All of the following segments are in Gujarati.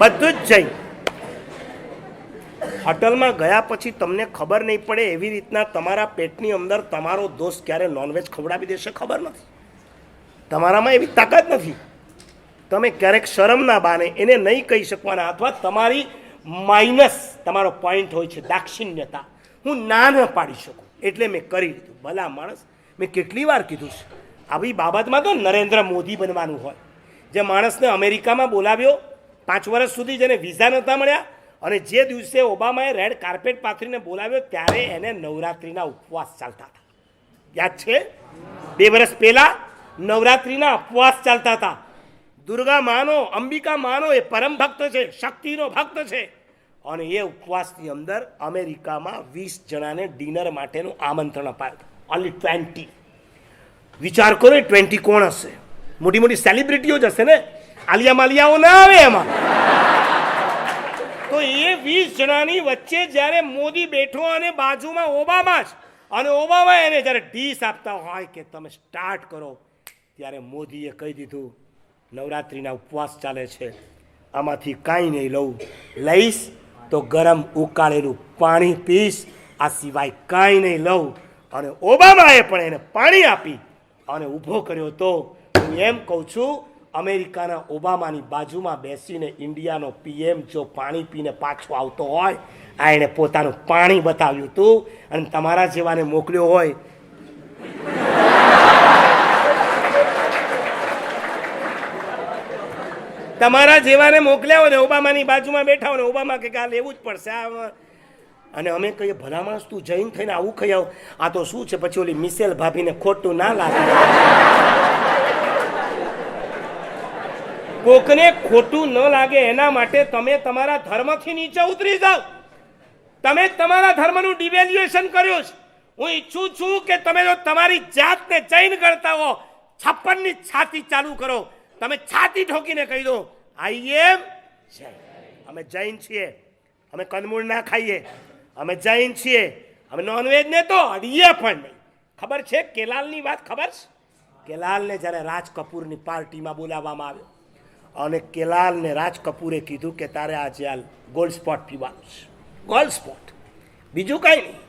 બધું જ જૈન. હોટલમાં ગયા પછી તમને ખબર નહીં પડે એવી રીતના તમારા પેટની અંદર તમારો દોસ્ત ક્યારે નોનવેજ ખવડાવી દેશે ખબર નથી. તમારામાં એવી તાકાત નથી. તમે ક્યારેક શરમના બાને એને નહીં કહી શકવાના, અથવા તમારી માઇનસ તમારો પોઈન્ટ હોય છે દાક્ષિણ્યતા, હું ના ન પાડી શકું એટલે મેં કરી લીધું. ભલા માણસ, મેં કેટલી વાર કીધું છે આવી બાબતમાં તો નરેન્દ્ર મોદી બનવાનું હોય. જે માણસને અમેરિકામાં બોલાવ્યો 5 વર્ષ સુધી જેને વિઝા નહોતા મળ્યા, અને જે દિવસે ઓબામાએ રેડ કાર્પેટ પાથરીને બોલાવ્યો ત્યારે એને નવરાત્રિના ઉપવાસ ચાલતા હતા. યાદ છે? 2 વર્ષ પહેલા નવરાત્રિના ઉપવાસ ચાલતા હતા. દુર્ગા માનો, અંબિકા માનો એ પરમ ભક્ત છે, શક્તિનો ભક્ત છે. અને એ ઉપવાસની અંદર અમેરિકામાં 20 જણાને ડિનર માટેનું આમંત્રણ અપાયું. ઓનલી 20. વિચાર કરો, 20 કોણ હશે? મોટી મોટી સેલિબ્રિટીઓ જ હશે ને, આલિયા માલિયાઓ ના આવે એમાં. તો એ 20 જણાની વચ્ચે જ્યારે મોદી બેઠો અને બાજુમાં ઓબામા જ, અને ઓબામા એને જ્યારે ડીશ આપતા હોય કે તમે સ્ટાર્ટ કરો, ત્યારે મોદીએ કહી દીધું નવરાત્રિના ઉપવાસ ચાલે છે, આમાંથી કાંઈ નહીં લઉં, લઈશ તો ગરમ ઉકાળેલું પાણી પીશ, આ સિવાય કાંઈ નહીં લઉં. અને ઓબામાએ પણ એને પાણી આપી અને ઊભો કર્યો. તો હું એમ કહું છું, અમેરિકાના ઓબામાની બાજુમાં બેસીને ઇન્ડિયાનો PM જો પાણી પીને પાછો આવતો હોય, આ એણે પોતાનું પાણી બતાવ્યું હતું. અને તમારા જેવાને મોકલ્યો હોય, તમારા જેવાને મોકલ્યા હોય ને ઓબામાની બાજુમાં બેઠા હોય ને ઓબામા કે આ લેવું જ પડશે આ, અને અમે કહીએ ભલા માણસ તું જઈને થઈને આવું ખાઈ આવ, આ તો શું છે? પછી ઓલી મિસેલ ભાભીને ખોટું ના લાગે. કોકને ખોટું ન લાગે એના માટે તમે તમારા ધર્મથી નીચે ઉતરી જાઓ. તમે તમારા ધર્મનું ડિવેલ્યુએશન કર્યું છે. હું ઈચ્છું છું કે તમે જો તમારી જાતને જૈન ગણતા હો, 56ની છાતી ચાલુ કરો. તમે છાતી ઠોકીને કહી દો આઈ એમ જૈન. અમે જૈન છીએ, અમે કંદમૂળ ના ખાઈએ, અમે જૈન છીએ, અમે નોનવેજ ને તો અડીએ પણ નહીં. ખબર છે કેલાલની વાત? ખબર છે? કેલાલને જ્યારે રાજ કપૂરની પાર્ટીમાં બોલાવવામાં આવ્યો અને કેલાલને રાજ કપૂરે કીધું કે તારે આજે આ ગોલ્ડ સ્પોટ પીવાનું છે, ગોલ્ડ સ્પોટ, બીજું કાંઈ નહીં,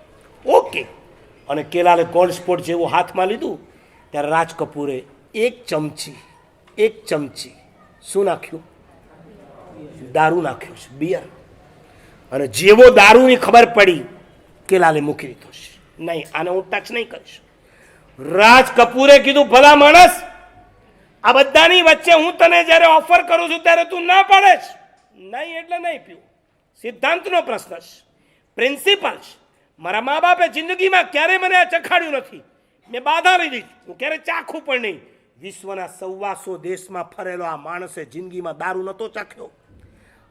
ઓકે. અને કેલાલે ગોલ્ડ સ્પોટ જેવું હાથમાં લીધું ત્યારે રાજ કપૂરે એક ચમચી શું નાખ્યું? દારૂ નાખ્યું છે, બિયર. અને જેવો દારૂની ખબર પડી કેલાલે મૂકી દીધો છે. નહીં, આને હું ટચ નહીં કરીશ. રાજ કપૂરે કીધું ભલા માણસ, આ બધાની વચ્ચે હું તને જ્યારે ઓફર કરું છું ત્યારે તું ના પાડે છે. નહીં એટલે નહીં પીવું. સિદ્ધાંતનો પ્રશ્ન છે, પ્રિન્સિપલ છે. મારા મા બાપે જિંદગીમાં ક્યારે મને આ ચખાડ્યું નથી. મેં બાધા લીધી, હું ક્યારે ચાખું પણ નહીં. વિશ્વના 125 દેશમાં ફરેલો આ માણસે જિંદગીમાં દારૂ નહોતો ચાખ્યો.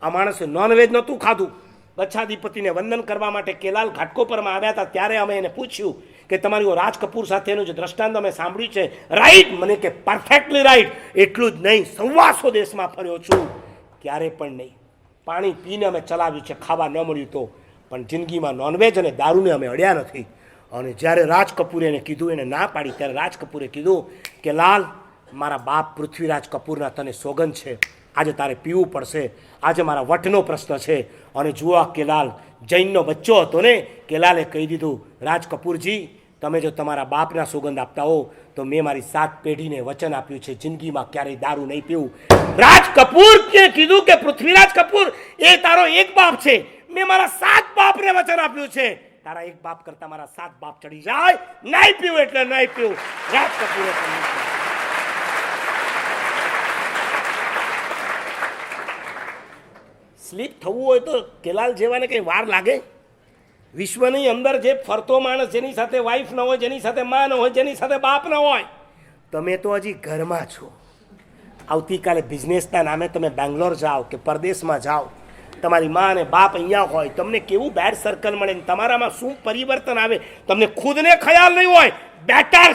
આ માણસે નોનવેજ નહોતું ખાધું. ગચ્છાધિપતિને વંદન કરવા માટે કેલાલ ઘાટકોપરમાં આવ્યા હતા ત્યારે અમે એને પૂછ્યું કે તમારી રાજ કપૂર સાથેનું જે દ્રષ્ટાંત અમે સાંભળ્યું છે રાઈટ? મને કે પરફેક્ટલી રાઈટ. એટલું જ નહીં, 125 દેશમાં ફર્યો છું, ક્યારે પણ નહીં. પાણી પીને અમે ચલાવ્યું છે, ખાવા ન મળ્યું તો, પણ જિંદગીમાં નોનવેજ અને દારૂને અમે અડ્યા નથી. અને જ્યારે રાજ કપૂરે એને કીધું, એને ના પાડી, ત્યારે રાજ કપૂરે કીધું કે લાલ, મારા બાપ પૃથ્વીરાજ કપૂરના તને સોગંદ છે, આજે તારે પીવું પડશે. આજે મારા વટનો પ્રશ્ન છે. અને જુઓ કેલાલ જૈનનો બચ્ચો હતો ને, કેલાલે કહી દીધું રાજ કપૂરજી, તમે જો તમારા બાપના સોગંદ આપતા હો તો મેં મારી 7 પેઢીને વચન આપ્યું છે જિંદગીમાં ક્યારેય દારૂ નહીં પીવું. રાજ કપૂરને કીધું કે પૃથ્વીરાજ કપૂર એ તારો એક બાપ છે, મેં મારા 7 બાપને વચન આપ્યું છે, તારા એક બાપ કરતા મારા 7 બાપ ચડી જાય. નહીં પીવું એટલે નહીં પીવું. રાજ કપૂરે સ્લીપ થવું હોય તો કેલાલ જેવાને કંઈ વાર લાગે? વિશ્વની અંદર જે ફરતો માણસ, જેની સાથે વાઈફ ન હોય, જેની સાથે મા ન હોય, જેની સાથે બાપ ન હોય, તમે તો હજી ઘરમાં છો. આવતીકાલે બિઝનેસના નામે તમે બેંગ્લોર જાઓ કે પરદેશમાં જાઓ, તમારી મા અને બાપ અહીંયા હોય, તમને કેવું બેડ સર્કલ મળે, તમારામાં શું પરિવર્તન આવે, તમને ખુદને ખ્યાલ નહીં હોય. બેટર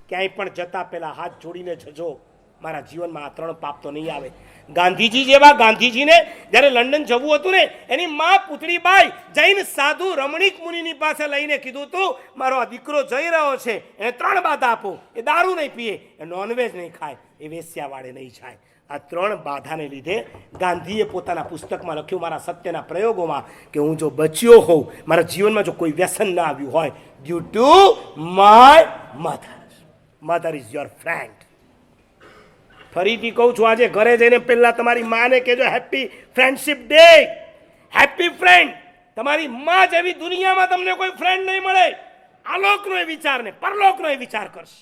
ક્યાંય પણ જતા પહેલાં હાથ જોડીને જજો, મારા જીવનમાં આ 3 પાપ તો નહીં આવે. ગાંધીજી જેવા ગાંધીજીને જ્યારે લંડન જવું હતું ને, એની મા પુતળીબાઈ જૈન સાધુ રમણીક મુનિની પાસે લઈને કીધું હતું મારો આ દીકરો જઈ રહ્યો છે, એને 3 બાધા આપો, એ દારૂ નહીં પીએ, એ નોનવેજ નહીં ખાય, એ વેશ્યાવાળે નહીં જાય. આ 3 બાધાને લીધે ગાંધીએ પોતાના પુસ્તકમાં લખ્યું, મારા સત્યના પ્રયોગોમાં, કે હું જો બચ્યો હોઉં, મારા જીવનમાં જો કોઈ વ્યસન ના આવ્યું હોય, due to my mother is your friend. ફરીથી કહું છું, આજે ઘરે જઈને પહેલા તમારી માને કહેજો happy friendship day, happy friend. તમારી માં જેવી દુનિયામાં તમને કોઈ ફ્રેન્ડ નહીં મળે. આલોકનો એ વિચાર ને પરલોકનો એ વિચાર કરશે.